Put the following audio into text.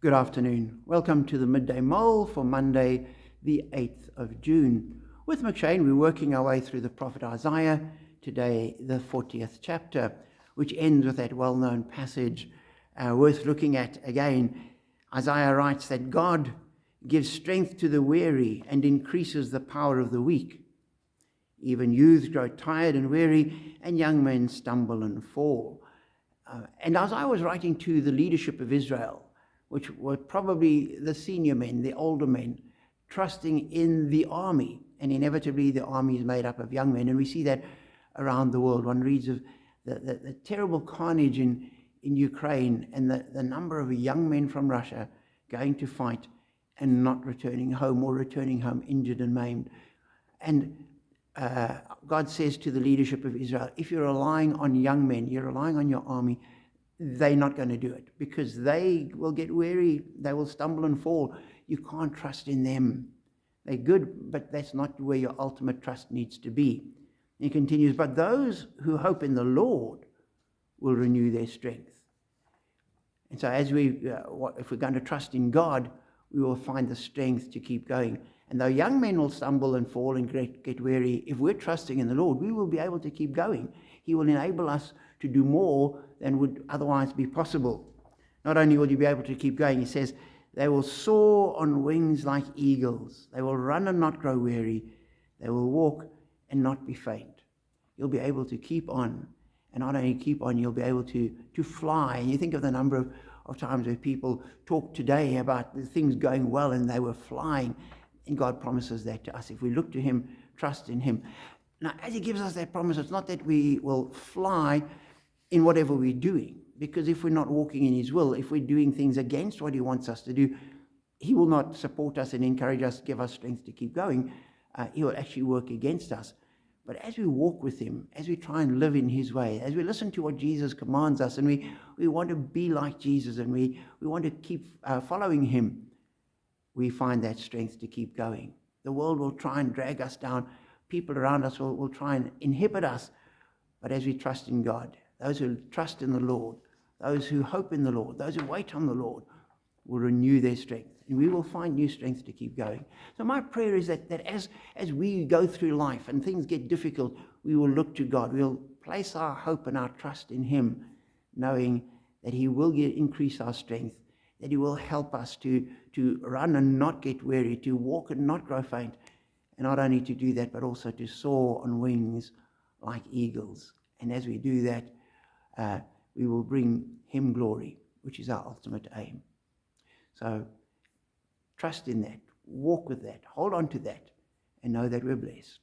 Good afternoon. Welcome to the Midday Mull for Monday, the 8th of June. With McShane, we're working our way through the prophet Isaiah, today the 40th chapter, which ends with that well-known passage worth looking at again. Isaiah writes that God gives strength to the weary and increases the power of the weak. Even youths grow tired and weary, and young men stumble and fall. And as I was writing to the leadership of Israel, which were probably the senior men, the older men, trusting in the army. And inevitably the army is made up of young men. And we see that around the world. One reads of the terrible carnage in Ukraine and the number of young men from Russia going to fight and not returning home, or returning home injured and maimed. And God says to the leadership of Israel, if you're relying on young men, you're relying on your army, they're not going to do it, because they will get weary, they will stumble and fall. You can't trust in them. They're good, but that's not where your ultimate trust needs to be. He continues, but those who hope in the Lord will renew their strength. And so as if we're going to trust in God, we will find the strength to keep going. And though young men will stumble and fall and get weary, if we're trusting in the Lord, we will be able to keep going. He will enable us to do more than would otherwise be possible. Not only will you be able to keep going, he says, they will soar on wings like eagles. They will run and not grow weary. They will walk and not be faint. You'll be able to keep on. And not only keep on, you'll be able to fly. And you think of the number of times where people talk today about the things going well and they were flying. And God promises that to us. If we look to him, trust in him. Now, as he gives us that promise, it's not that we will fly in whatever we're doing. Because if we're not walking in his will, if we're doing things against what he wants us to do, he will not support us and encourage us, give us strength to keep going. He will actually work against us. But as we walk with him, as we try and live in his way, as we listen to what Jesus commands us, and we want to be like Jesus, and we want to keep following him, we find that strength to keep going. The world will try and drag us down. People around us will try and inhibit us. But as we trust in God, those who trust in the Lord, those who hope in the Lord, those who wait on the Lord, will renew their strength. And we will find new strength to keep going. So my prayer is that as we go through life and things get difficult, we will look to God. We'll place our hope and our trust in him, knowing that he will increase our strength, that he will help us to run and not get weary, to walk and not grow faint, and not only to do that, but also to soar on wings like eagles. And as we do that, we will bring him glory, which is our ultimate aim. So trust in that, walk with that, hold on to that, and know that we're blessed.